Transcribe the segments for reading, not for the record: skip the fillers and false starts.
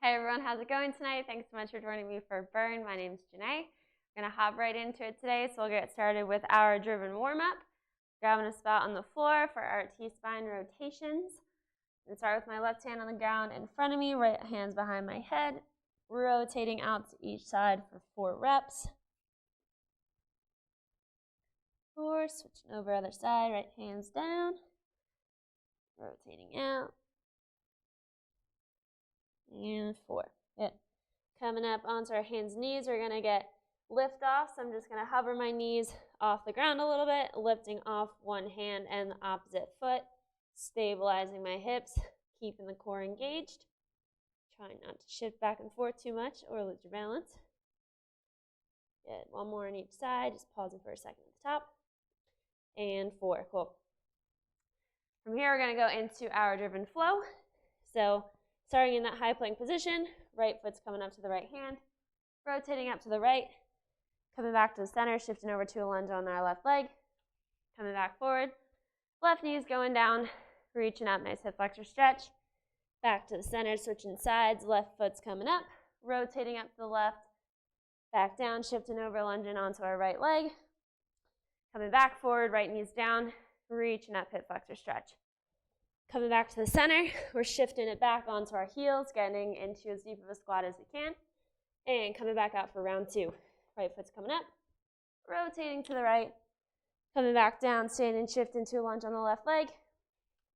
Hey everyone, how's it going tonight? Thanks so much for joining me for Burn. My name's Janae. I'm going to hop right into it today, so we'll get started with our driven warm-up. Grabbing a spot on the floor for our T-spine rotations. And start with my left hand on the ground in front of me, right hand's behind my head, rotating out to each side for 4 reps. 4, switching over other side, right hand's down, rotating out. And 4. Good. Coming up onto our hands and knees, we're going to get lift off. So I'm just going to hover my knees off the ground a little bit, lifting off one hand and the opposite foot, stabilizing my hips, keeping the core engaged. Trying not to shift back and forth too much or lose your balance. Good. One more on each side, just pausing for a second at the top. And 4. Cool. From here, we're going to go into our driven flow. So starting in that high plank position, right foot's coming up to the right hand, rotating up to the right, coming back to the center, shifting over to a lunge on our left leg, coming back forward, left knee's going down, reaching up, nice hip flexor stretch, back to the center, switching sides, left foot's coming up, rotating up to the left, back down, shifting over, lunging onto our right leg, coming back forward, right knee's down, reaching up, hip flexor stretch. Coming back to the center, we're shifting it back onto our heels, getting into as deep of a squat as we can, and coming back out for round 2. Right foot's coming up, rotating to the right, coming back down, standing, shift into a lunge on the left leg,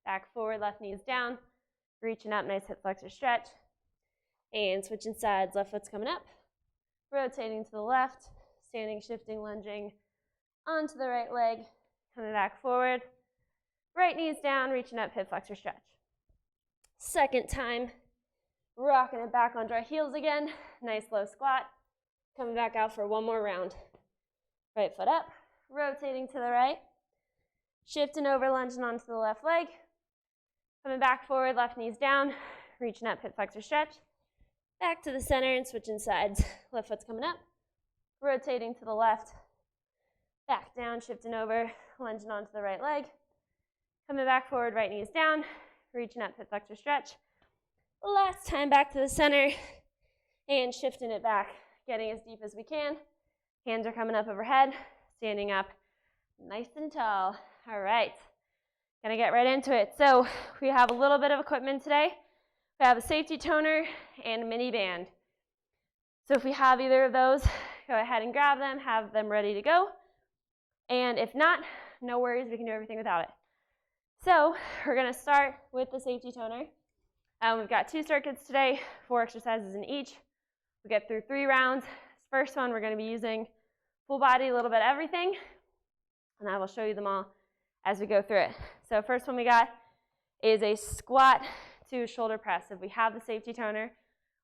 back forward, left knee's down, reaching up, nice hip flexor stretch, and switching sides, left foot's coming up, rotating to the left, standing, shifting, lunging onto the right leg, coming back forward, right knee's down, reaching up, hip flexor stretch. Second time, rocking it back onto our heels again. Nice low squat. Coming back out for one more round. Right foot up, rotating to the right. Shifting over, lunging onto the left leg. Coming back forward, left knee's down, reaching up, hip flexor stretch. Back to the center and switching sides. Left foot's coming up, rotating to the left. Back down, shifting over, lunging onto the right leg. Coming back forward, right knee's down, reaching up, hip flexor stretch. Last time back to the center and shifting it back, getting as deep as we can. Hands are coming up overhead, standing up nice and tall. All right, gonna get right into it. So we have a little bit of equipment today. We have a safety toner and a mini band. So if we have either of those, go ahead and grab them, have them ready to go. And if not, no worries, we can do everything without it. So we're going to start with the safety toner. We've got 2 circuits today, 4 exercises in each. We get through 3 rounds. This first one, we're going to be using full body, a little bit of everything. And I will show you them all as we go through it. So first one we got is a squat to shoulder press. If we have the safety toner,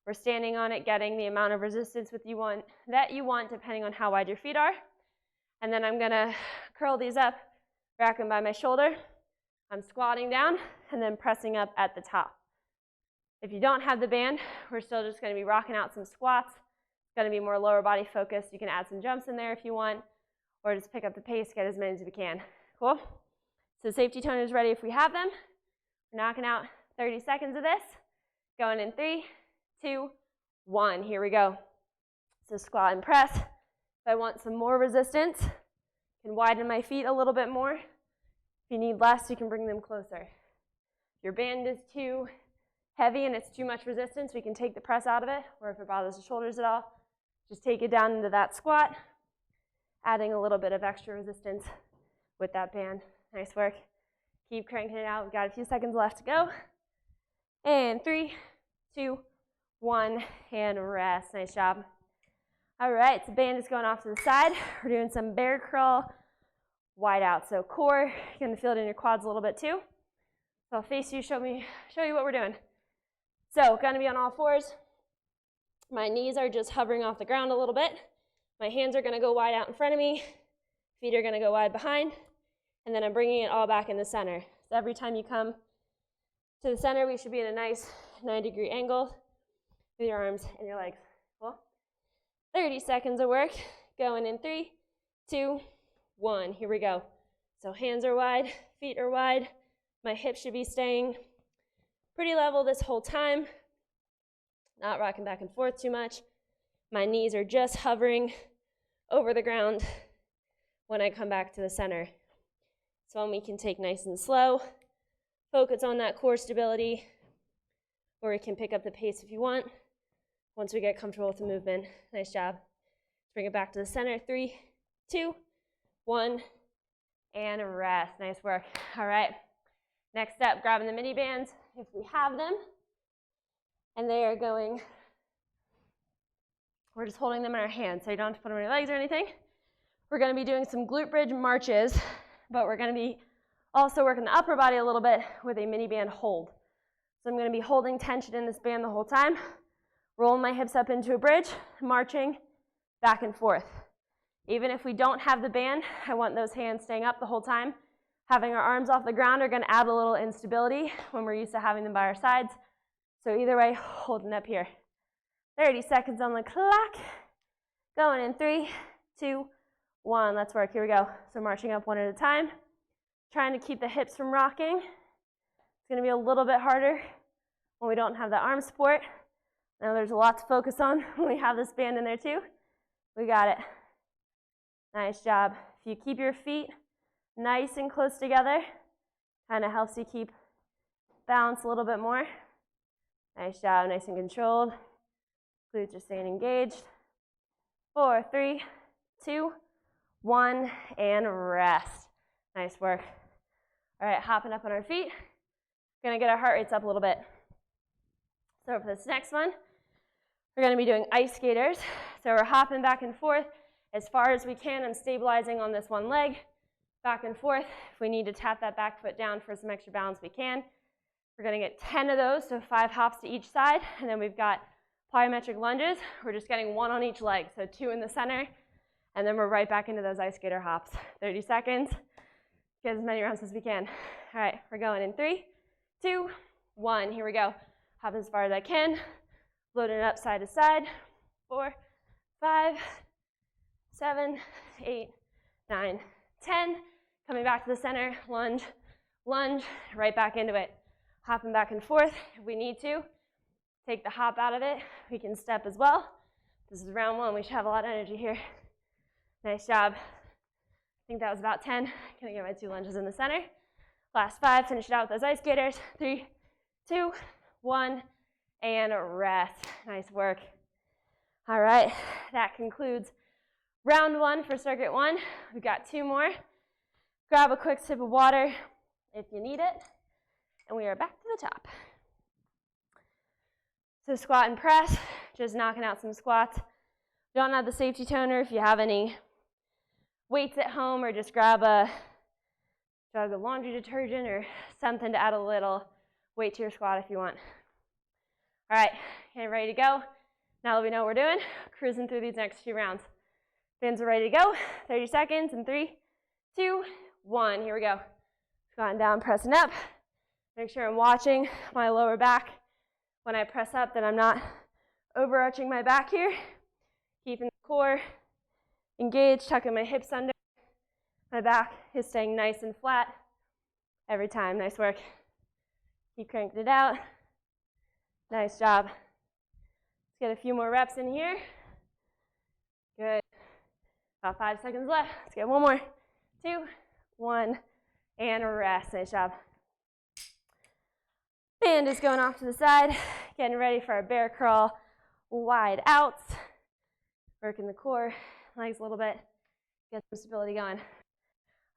we're standing on it, getting the amount of resistance that you want depending on how wide your feet are. And then I'm going to curl these up, rack them by my shoulder. I'm squatting down and then pressing up at the top. If you don't have the band, we're still just going to be rocking out some squats. It's going to be more lower body focused. You can add some jumps in there if you want, or just pick up the pace, get as many as we can. Cool? So safety toner is ready if we have them. We're knocking out 30 seconds of this. Going in 3, 2, 1. Here we go. So squat and press. If I want some more resistance, I can widen my feet a little bit more. If you need less, you can bring them closer. If your band is too heavy and it's too much resistance, we can take the press out of it, or if it bothers the shoulders at all, just take it down into that squat, adding a little bit of extra resistance with that band. Nice work. Keep cranking it out. We've got a few seconds left to go. And 3, 2, 1, and rest. Nice job. All right, so band is going off to the side. We're doing some bear crawl. Wide out. So core, you're going to feel it in your quads a little bit too. So I'll face you, show you what we're doing. So going to be on all 4s. My knees are just hovering off the ground a little bit. My hands are going to go wide out in front of me. Feet are going to go wide behind. And then I'm bringing it all back in the center. So every time you come to the center, we should be in a nice 90-degree angle with your arms and your legs. Cool? 30 seconds of work. Going in 3, 2, 1. Here we go. So hands are wide, feet are wide. My hips should be staying pretty level this whole time. not rocking back and forth too much. My knees are just hovering over the ground when I come back to the center. So one we can take nice and slow, focus on that core stability, or we can pick up the pace if you want once we get comfortable with the movement. Nice job. Bring it back to the center. 3, 2, 1, and rest. Nice work. All right. Next step, grabbing the mini bands if we have them. And they are going, we're just holding them in our hands, so you don't have to put them on your legs or anything. We're going to be doing some glute bridge marches, but we're going to be also working the upper body a little bit with a mini band hold. So I'm going to be holding tension in this band the whole time, rolling my hips up into a bridge, marching back and forth. Even if we don't have the band, I want those hands staying up the whole time. Having our arms off the ground are going to add a little instability when we're used to having them by our sides. So either way, holding up here. 30 seconds on the clock. Going in 3, 2, 1. Let's work. Here we go. So marching up one at a time. Trying to keep the hips from rocking. It's going to be a little bit harder when we don't have the arm support. Now there's a lot to focus on when we have this band in there too. We got it. Nice job. If you keep your feet nice and close together, kind of helps you keep balance a little bit more. Nice job, nice and controlled. Glutes are staying engaged. 4, 3, 2, 1, and rest. Nice work. All right, hopping up on our feet. Gonna get our heart rates up a little bit. So for this next one, we're gonna be doing ice skaters. So we're hopping back and forth as far as we can and stabilizing on this one leg. Back and forth. If we need to tap that back foot down for some extra balance, we can. We're going to get 10 of those, so 5 hops to each side. And then we've got plyometric lunges. We're just getting 1 on each leg, so 2 in the center. And then we're right back into those ice skater hops. 30 seconds. Get as many rounds as we can. All right, we're going in 3, 2, 1. Here we go. Hop as far as I can. Loading it up side to side. 4, 5, 7, 8, 9, 10. Coming back to the center, lunge, lunge, right back into it. Hopping back and forth if we need to. Take the hop out of it. We can step as well. This is round 1. We should have a lot of energy here. Nice job. I think that was about 10. Gonna get my 2 lunges in the center. Last 5, finish it out with those ice skaters. 3, 2, 1, and rest. Nice work. All right, that concludes round 1 for circuit 1. We've got 2 more. Grab a quick sip of water if you need it. And we are back to the top. So squat and press, just knocking out some squats. Don't have the safety toner. If you have any weights at home, or just grab a jug of laundry detergent or something to add a little weight to your squat if you want. All right, okay, ready to go. Now that we know what we're doing, cruising through these next few rounds. Bands are ready to go. 30 seconds in 3, 2, 1. Here we go. Squatting down, pressing up. Make sure I'm watching my lower back when I press up, that I'm not overarching my back here. Keeping the core engaged, tucking my hips under. My back is staying nice and flat every time. Nice work. Keep cranking it out. Nice job. Let's get a few more reps in here. Good. About 5 seconds left. Let's get 1 more. 2, 1, and rest. Nice job. Band is going off to the side. Getting ready for our bear crawl wide outs. Working the core, legs a little bit. Get some stability going.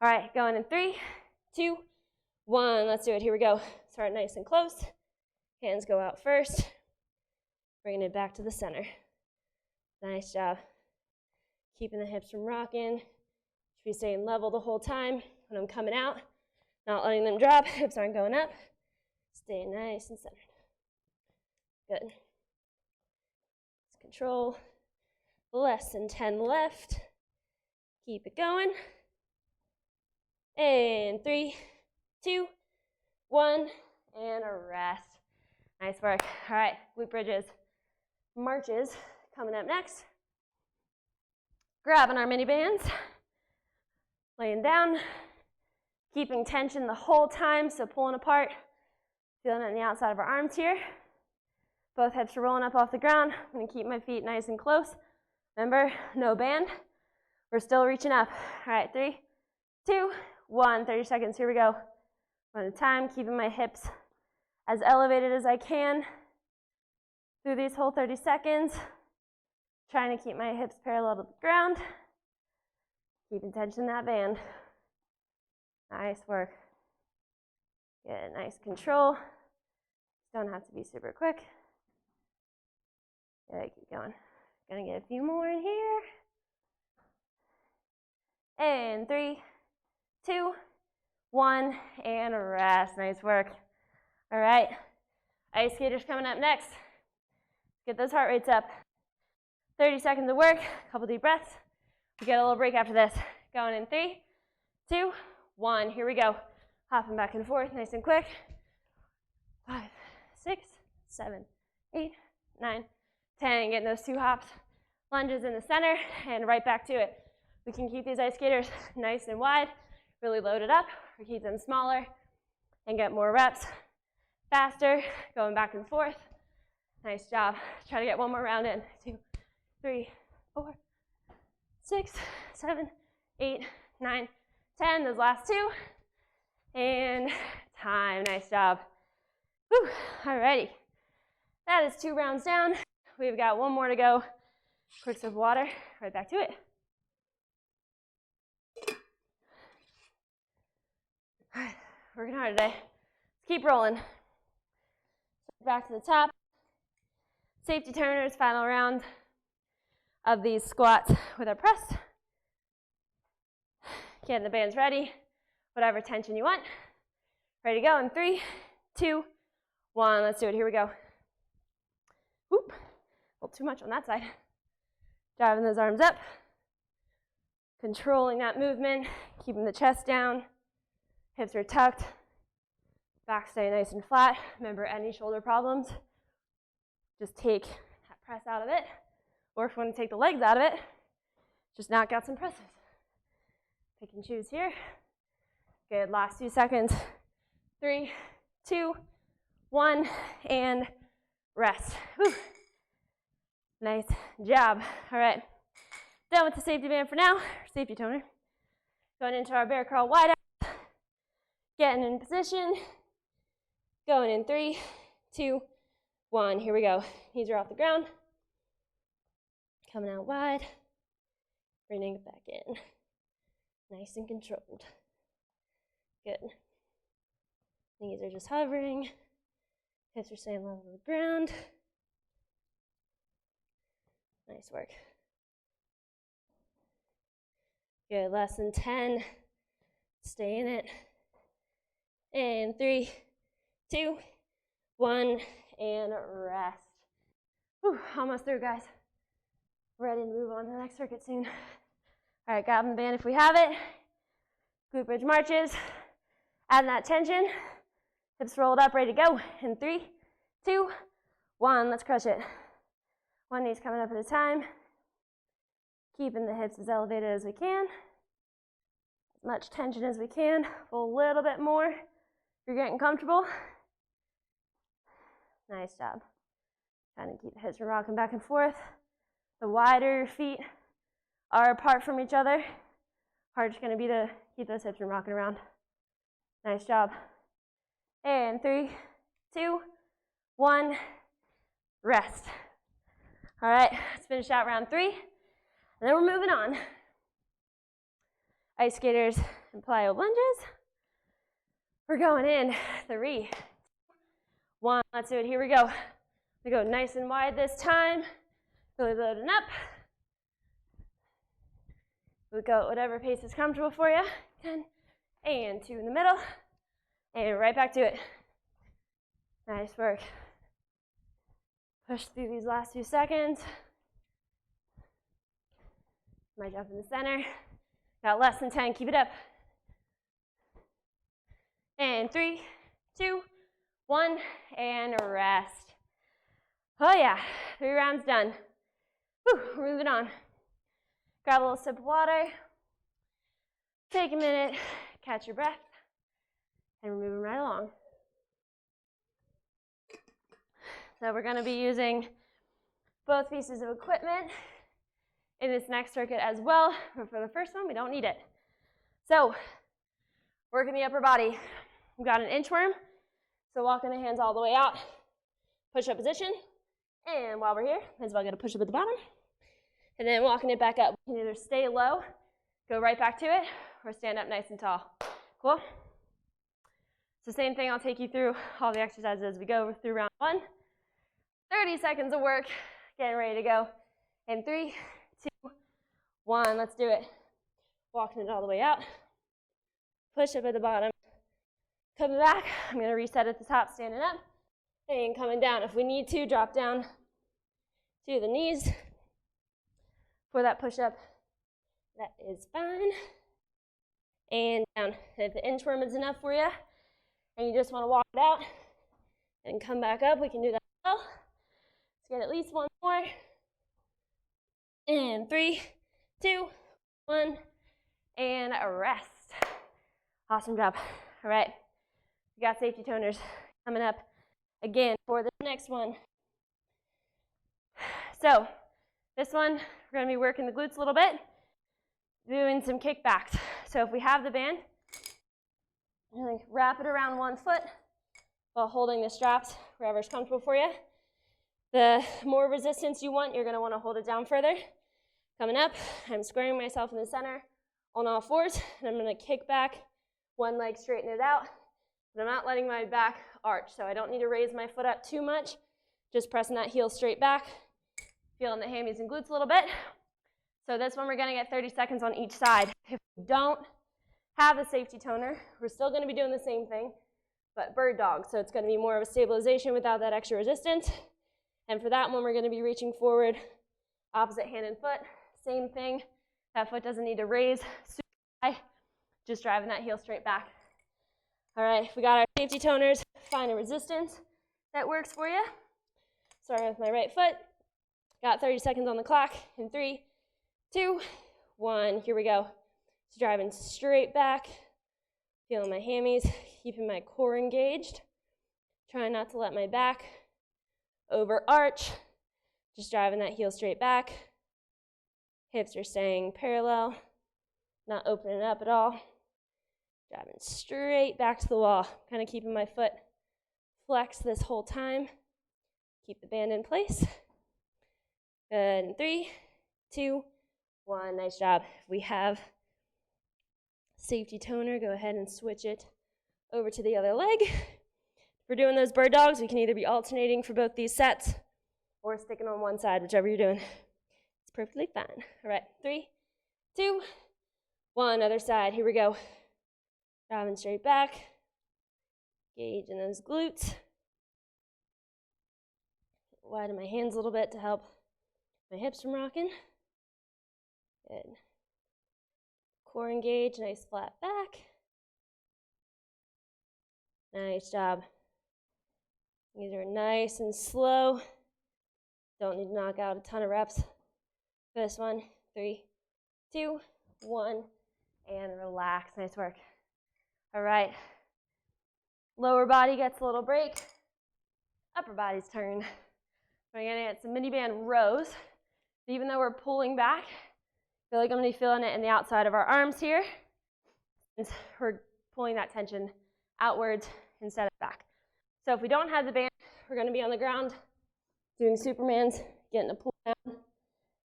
All right, going in 3, 2, 1. Let's do it. Here we go. Start nice and close. Hands go out first. Bringing it back to the center. Nice job. Keeping the hips from rocking. Should be staying level the whole time when I'm coming out. Not letting them drop. Hips aren't going up. Stay nice and centered. Good. Let's control. Less than 10 left. Keep it going. And 3, 2, 1, and a rest. Nice work. All right, glute bridges. Marches coming up next. Grabbing our mini bands. Laying down. Keeping tension the whole time, so pulling apart. Feeling it on the outside of our arms here. Both hips are rolling up off the ground. I'm going to keep my feet nice and close. Remember, no band. We're still reaching up. All right, 3, 2, 1. 30 seconds. Here we go. One at a time, keeping my hips as elevated as I can through these whole 30 seconds. Trying to keep my hips parallel to the ground. Keeping tension in that band. Nice work. Good, nice control. Don't have to be super quick. Good, keep going. Gonna get a few more in here. And 3, 2, 1, and rest. Nice work. All right, ice skaters coming up next. Get those heart rates up. 30 seconds of work, a couple deep breaths. We get a little break after this. Going in 3, 2, 1. Here we go. Hopping back and forth, nice and quick. 5, 6, 7, 8, 9, 10. Getting those 2 hops, lunges in the center, and right back to it. We can keep these ice skaters nice and wide, really load it up, or keep them smaller and get more reps. Faster, going back and forth. Nice job. Try to get one more round in. 2, 3, 4, 6, 7, 8, 9, 10. Those last 2. And time. Nice job. Whew. Alrighty. That is 2 rounds down. We've got 1 more to go. Quick sip of water. Right back to it. All right. Working hard today. Let's keep rolling. Back to the top. Safety turners, final round of these squats with our press. Getting the bands ready, whatever tension you want. Ready to go in 3, 2, 1. Let's do it. Here we go. Whoop. A little too much on that side. Driving those arms up. Controlling that movement, keeping the chest down. Hips are tucked. Back stay nice and flat. Remember, any shoulder problems, just take that press out of it. Or if you want to take the legs out of it, just knock out some presses. Pick and choose here. Good, last 2 seconds. 3, 2, 1, and rest. Whew. Nice job. All right, done with the safety band for now, safety toner. Going into our bear crawl wide out. Getting in position. Going in 3, 2, 1. Here we go. Knees are off the ground. Coming out wide. Bringing it back in. Nice and controlled. Good. Knees are just hovering. Hips are staying level with the ground. Nice work. Good. Less than 10. Stay in it. And 3, 2, 1, and rest. Whew, almost through, guys. Ready to move on to the next circuit soon. All right, grab the band if we have it. Glute bridge marches. Adding that tension. Hips rolled up, ready to go. In 3, 2, 1. Let's crush it. One knee's coming up at a time. Keeping the hips as elevated as we can. As much tension as we can. Pull a little bit more. If you're getting comfortable. Nice job. Trying to keep the hips from rocking back and forth. The wider your feet are apart from each other, hard's going to be to keep those hips from rocking around. Nice job. And 3, 2, 1, rest. All right, let's finish out round 3, and then we're moving on. Ice skaters and plyo lunges. We're going in 3, 1. Let's do it. Here we go. We go nice and wide this time. Really loading up. We go at whatever pace is comfortable for you. 10 and 2 in the middle. And right back to it. Nice work. Push through these last few seconds. Might jump in the center. Got less than 10. Keep it up. And 3, 2, 1, and rest. Oh yeah, 3 rounds done. Whew, we're moving on. Grab a little sip of water. Take a minute, catch your breath, and we're moving right along. So we're going to be using both pieces of equipment in this next circuit as well, but for the first one, we don't need it. So, working the upper body. We've got an inchworm, so walking the hands all the way out, push-up position, and while we're here, might as well get a push-up at the bottom, and then walking it back up. You can either stay low, go right back to it, or stand up nice and tall. Cool? So same thing, I'll take you through all the exercises as we go through round one. 30 seconds of work, getting ready to go. In 3, 2, 1, let's do it. Walking it all the way out. Push up at the bottom. Coming back, I'm going to reset at the top, standing up. And coming down. If we need to, drop down to the knees for that push up. That is fine. And down. If the inchworm is enough for you, and you just want to walk it out and come back up, we can do that as well. Let's get at least one more. And 3, 2, 1, and a rest. Awesome job. All right, we got safety toners coming up again for the next one. So this one, we're going to be working the glutes a little bit, doing some kickbacks. So if we have the band, you're going to wrap it around one foot while holding the straps wherever's comfortable for you. The more resistance you want, you're going to want to hold it down further. Coming up, I'm squaring myself in the center on all fours, and I'm going to kick back, one leg straighten it out, but I'm not letting my back arch, so I don't need to raise my foot up too much, just pressing that heel straight back, feeling the hammies and glutes a little bit. So this one we're going to get 30 seconds on each side. If we don't have a safety toner, we're still going to be doing the same thing, but bird dog, so it's going to be more of a stabilization without that extra resistance. And for that one, we're going to be reaching forward, opposite hand and foot. Same thing. That foot doesn't need to raise super high, just driving that heel straight back. All right, we got our safety toners. Find a resistance that works for you. Starting with my right foot. Got 30 seconds on the clock. In 3, 2, 1. Here we go. Just driving straight back. Feeling my hammies, keeping my core engaged. Trying not to let my back over arch. Just driving that heel straight back. Hips are staying parallel, not opening up at all. Driving straight back to the wall. Kind of keeping my foot flexed this whole time. Keep the band in place. Good. In 3, 2, 1. Nice job. If we have safety toner, go ahead and switch it over to the other leg. If we're doing those bird dogs, we can either be alternating for both these sets or sticking on one side, whichever you're doing. It's perfectly fine. All right, 3, 2, 1. Other side. Here we go. Driving straight back. Engaging those glutes. Widen my hands a little bit to help my hips from rocking. Good. Core engaged, nice flat back. Nice job. These are nice and slow. Don't need to knock out a ton of reps. This one, 3, 2, 1, and relax. Nice work. All right. Lower body gets a little break. Upper body's turn. We're going to get some mini band rows. Even though we're pulling back, I feel like I'm going to be feeling it in the outside of our arms here. And we're pulling that tension outwards instead of back. So if we don't have the band, we're going to be on the ground doing Supermans, getting a pull down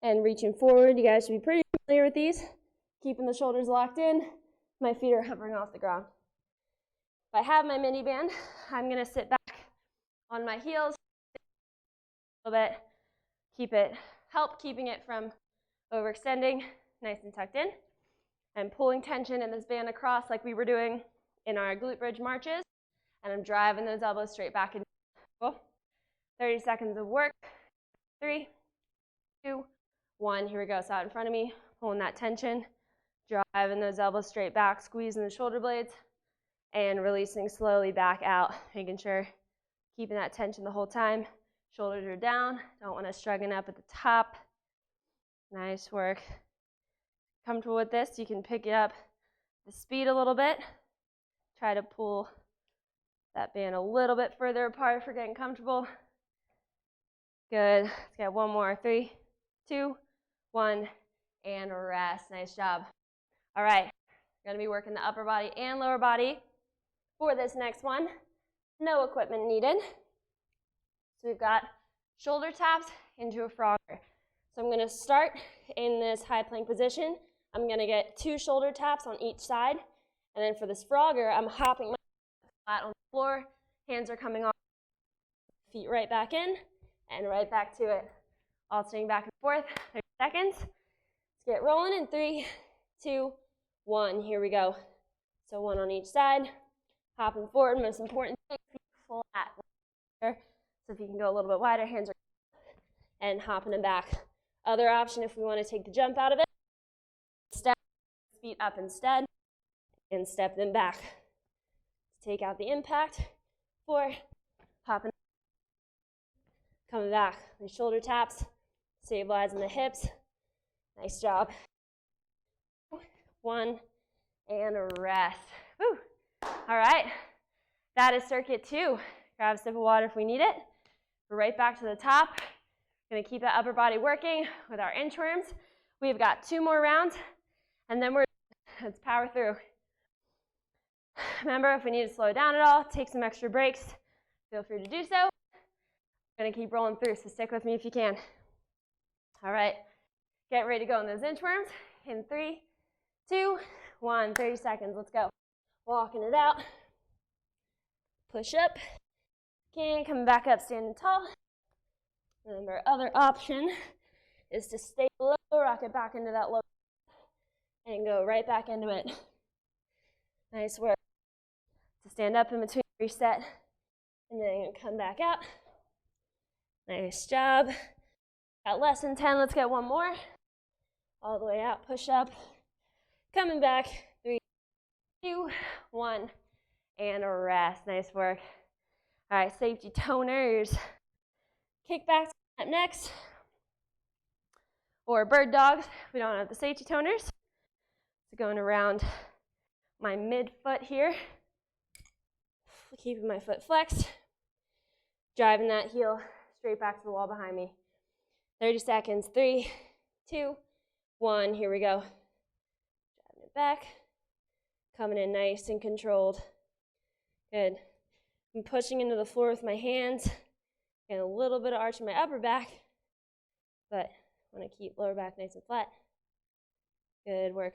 and reaching forward. You guys should be pretty familiar with these. Keeping the shoulders locked in. My feet are hovering off the ground. If I have my mini band, I'm going to sit back on my heels a little bit. Help keeping it from overextending, nice and tucked in. I'm pulling tension in this band across like we were doing in our glute bridge marches. And I'm driving those elbows straight back in. 30 seconds of work. 3, 2, 1. Here we go. So out in front of me, pulling that tension, driving those elbows straight back, squeezing the shoulder blades, and releasing slowly back out, making sure keeping that tension the whole time. Shoulders are down. Don't want to struggle up at the top. Nice work. Comfortable with this, you can pick it up the speed a little bit. Try to pull that band a little bit further apart if you're getting comfortable. Good. Let's get one more. 3, 2, 1, and rest. Nice job. All right. We're going to be working the upper body and lower body for this next one. No equipment needed. So we've got shoulder taps into a frogger. So I'm going to start in this high plank position. I'm going to get 2 shoulder taps on each side. And then for this frogger, I'm hopping my flat on the floor. Hands are coming off. Feet right back in and right back to it. Alternating back and forth. 30 seconds. Let's get rolling in 3, 2, 1. Here we go. So 1 on each side. Hopping forward. Most important thing, feet flat. So if you can go a little bit wider, hands are and hopping them back. Other option, if we want to take the jump out of it, step feet up instead and step them back. Take out the impact. 4, hopping, coming back. The shoulder taps, stabilizing the hips. Nice job. 1, and rest. Woo. All right, that is circuit 2. Grab a sip of water if we need it. We're right back to the top. Gonna keep that upper body working with our inchworms. We've got 2 more rounds, and then let's power through. Remember, if we need to slow down at all, take some extra breaks, feel free to do so. I'm gonna keep rolling through, so stick with me if you can. All right, get ready to go on those inchworms in 3, 2, 1, 30 seconds, let's go. Walking it out, push up, coming back up, standing tall. Remember, other option is to stay low, rock it back into that low, and go right back into it. Nice work. To stand up in between, reset, and then come back out. Nice job. Got less than 10, let's get 1 more. All the way out, push up. Coming back, 3, 2, 1, and rest. Nice work. All right, safety toners. Kickbacks up next. Or bird dogs. We don't have the safety toners. So going around my mid-foot here. Keeping my foot flexed. Driving that heel straight back to the wall behind me. 30 seconds. 3, 2, 1. Here we go. Driving it back. Coming in nice and controlled. Good. I'm pushing into the floor with my hands. And a little bit of arch in my upper back. But I want to keep lower back nice and flat. Good work.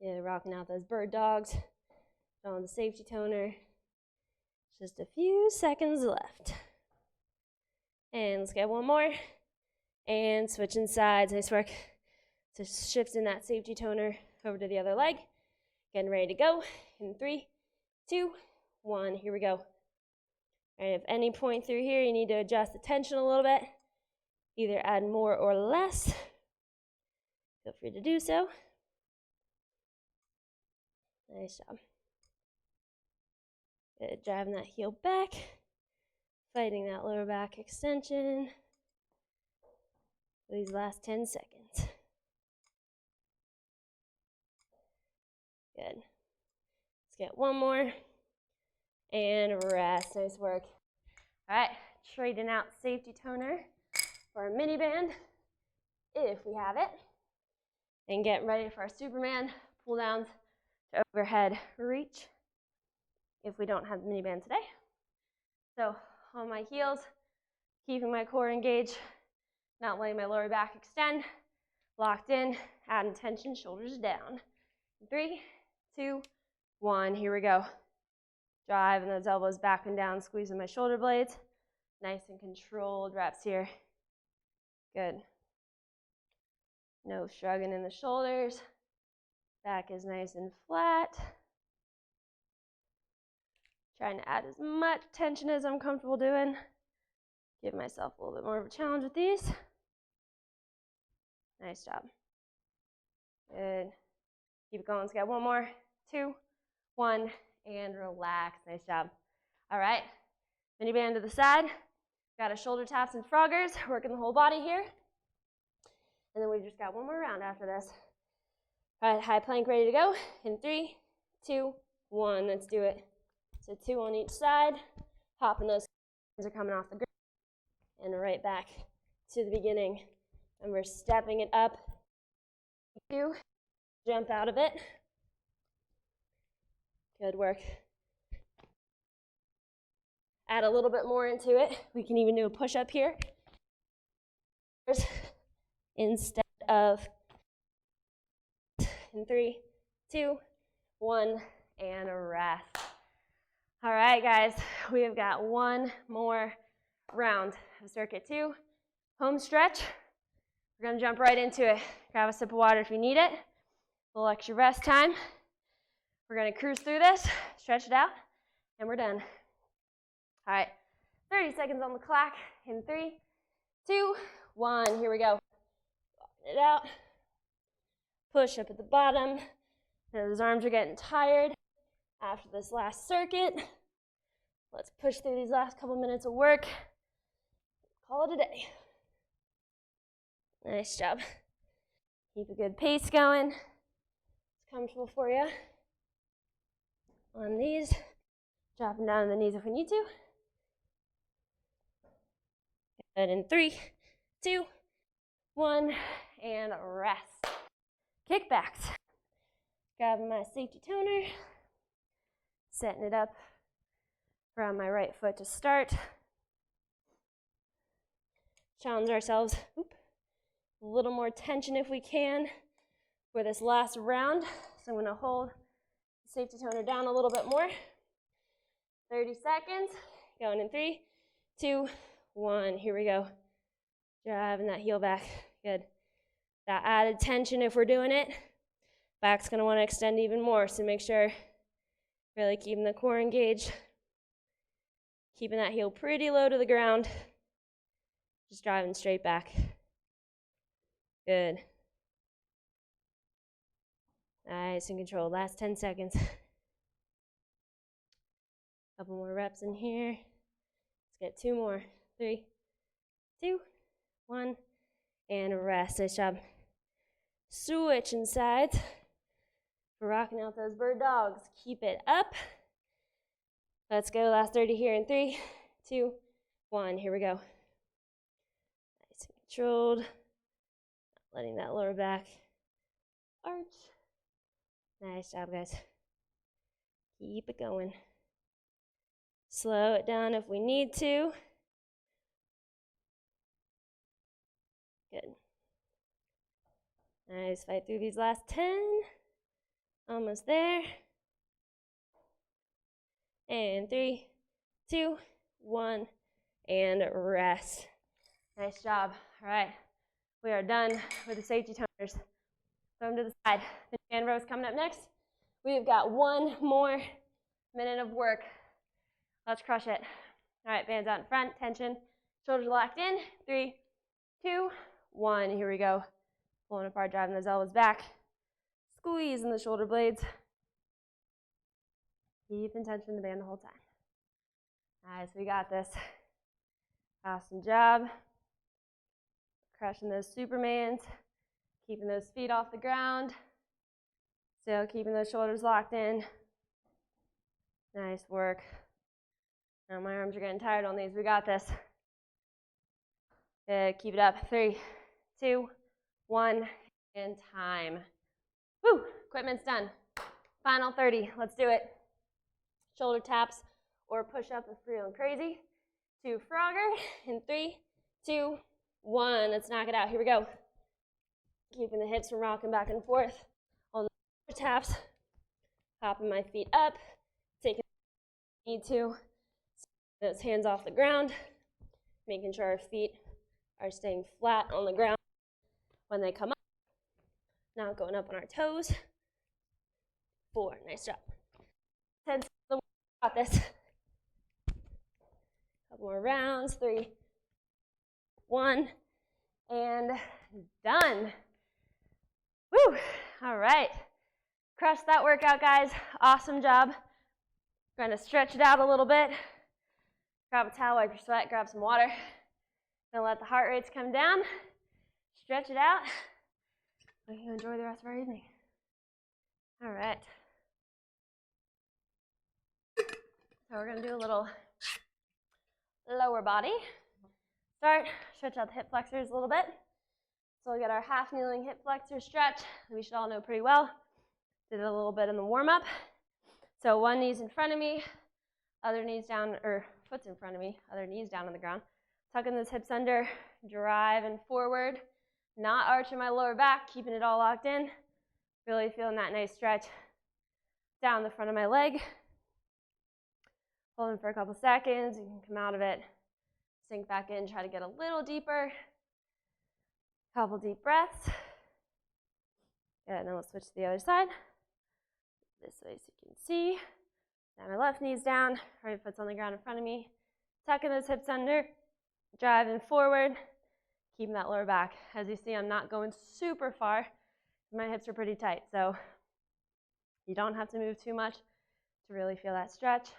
Yeah, rocking out those bird dogs. On the safety toner. Just a few seconds left. And let's get 1 more. And switching sides. Nice work. So shifting that safety toner over to the other leg. Getting ready to go. In 3, 2, 1. Here we go. All right, if any point through here you need to adjust the tension a little bit, either add more or less, feel free to do so. Nice job. Good, driving that heel back, fighting that lower back extension. These last 10 seconds. Good. Let's get 1 more. And rest. Nice work. All right, trading out safety toner for a mini band, if we have it. And getting ready for our Superman pull downs to overhead reach, if we don't have the mini band today. So on my heels, keeping my core engaged, not letting my lower back extend, locked in, adding tension, shoulders down. 3, 2, 1, here we go. Driving those elbows back and down, squeezing my shoulder blades. Nice and controlled reps here. Good. No shrugging in the shoulders. Back is nice and flat. Trying to add as much tension as I'm comfortable doing. Give myself a little bit more of a challenge with these. Nice job. Good. Keep it going. Let's get 1 more. 2, 1. And relax. Nice job. All right, mini band to the side. Got a shoulder taps and froggers, working the whole body here. And then we've just got 1 more round after this. All right, high plank ready to go. In 3, 2, 1, let's do it. So 2 on each side, hopping those Hands are coming off the ground. And right back to the beginning. And we're stepping it up. 2, jump out of it. Good work. Add a little bit more into it. We can even do a push-up here. Instead of in 3, 2, 1, and rest. All right, guys, we have got one more round of circuit 2. Home stretch. We're gonna jump right into it. Grab a sip of water if you need it. A little extra rest time. We're gonna cruise through this, stretch it out, and we're done. All right, 30 seconds on the clock in 3, 2, 1. Here we go. Walking it out. Push up at the bottom. Those arms are getting tired after this last circuit. Let's push through these last couple minutes of work. Call it a day. Nice job. Keep a good pace going. It's comfortable for you. On these, dropping down on the knees if we need to. Good, in 3, 2, 1, and rest. Kickbacks. Grabbing my safety toner, setting it up from my right foot to start. Challenge ourselves. A little more tension if we can for this last round. So I'm going to hold the safety toner down a little bit more. 30 seconds. Going in 3, 2, 1. Here we go. Driving that heel back. Good. That added tension if we're doing it. Back's going to want to extend even more, so make sure really keeping the core engaged. Keeping that heel pretty low to the ground. Just driving straight back. Good. Nice and controlled. Last 10 seconds. Couple more reps in here. Let's get 2 more. 3, 2, 1, and rest. Nice job. Switching sides. We're rocking out those bird dogs. Keep it up. Let's go. Last 30 here in 3, 2, 1. Here we go. Nice and controlled. Letting that lower back arch. Nice job, guys. Keep it going. Slow it down if we need to. Good. Nice. Fight through these last 10. Almost there. And 3, 2, 1, and rest. Nice job. All right. We are done with the safety toners. Throw them to the side. The hand row is coming up next. We've got 1 more minute of work. Let's crush it. All right, bands out in front, tension, shoulders locked in. 3, 2, 1. Here we go. Pulling apart, driving those elbows back. Squeezing the shoulder blades. Keep in tension the band the whole time. Nice, we got this. Awesome job. Crushing those Supermans. Keeping those feet off the ground. Still keeping those shoulders locked in. Nice work. Now my arms are getting tired on these. We got this. Good, keep it up. 3, 2, 1, and time. Woo, equipment's done. Final 30, let's do it. Shoulder taps or push up if feeling crazy. 2 Frogger in 3, 2, 1. Let's knock it out. Here we go. Keeping the hips from rocking back and forth. On the taps, popping my feet up, taking need to. Those hands off the ground, making sure our feet are staying flat on the ground when they come up. Not going up on our toes. 4, nice job. 10 seconds, got this. Couple more rounds, 3, 1, and done. Woo, all right. Crushed that workout, guys. Awesome job. Going to stretch it out a little bit. Grab a towel, wipe your sweat, grab some water. Gonna let the heart rates come down. Stretch it out. We can enjoy the rest of our evening. All right. So we're gonna do a little lower body. Start, stretch out the hip flexors a little bit. So we'll get our half kneeling hip flexor stretch that we should all know pretty well. Did it a little bit in the warm-up. So one knee's in front of me, other knee's down, or foot's in front of me, other knee's down on the ground. Tucking those hips under, driving forward, not arching my lower back, keeping it all locked in. Really feeling that nice stretch down the front of my leg. Holding for a couple seconds, you can come out of it, sink back in, try to get a little deeper. Couple deep breaths. Good, and then we'll switch to the other side. This way so you can see. Now my left knee's down, right foot's on the ground in front of me. Tucking those hips under, driving forward, keeping that lower back. As you see, I'm not going super far. My hips are pretty tight, so you don't have to move too much to really feel that stretch.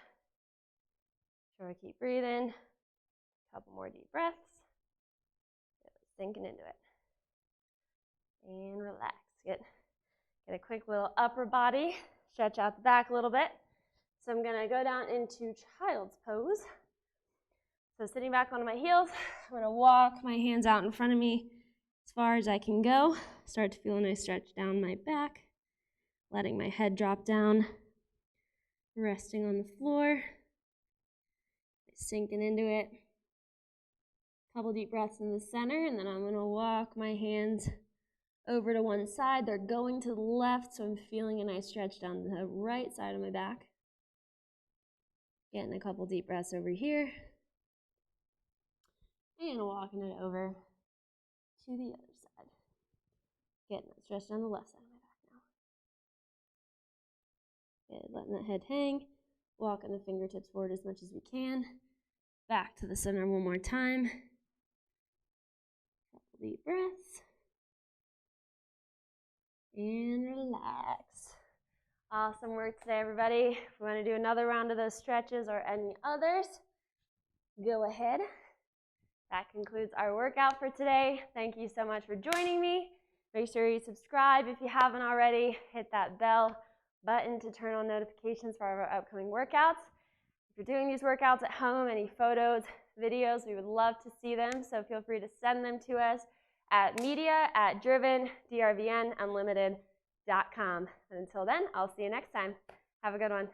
Try to keep breathing. A couple more deep breaths. Sinking into it. And relax. Get a quick little upper body. Stretch out the back a little bit. So I'm going to go down into child's pose. So sitting back onto my heels, I'm going to walk my hands out in front of me as far as I can go. Start to feel a nice stretch down my back. Letting my head drop down. Resting on the floor. Sinking into it. Couple deep breaths in the center, and then I'm going to walk my hands over to one side. They're going to the left, so I'm feeling a nice stretch down the right side of my back. Getting a couple deep breaths over here. And walking it over to the other side. Getting that stretch down the left side of my back now. Good, letting that head hang. Walking the fingertips forward as much as we can. Back to the center one more time. Deep breaths. And relax. Awesome work today, everybody. If we want to do another round of those stretches or any others, go ahead. That concludes our workout for today. Thank you so much for joining me. Make sure you subscribe if you haven't already. Hit that bell button to turn on notifications for our upcoming workouts. If you're doing these workouts at home, any photos, videos, we would love to see them, so feel free to send them to us at media@DRVN Unlimited.com. And until then, I'll see you next time. Have a good one.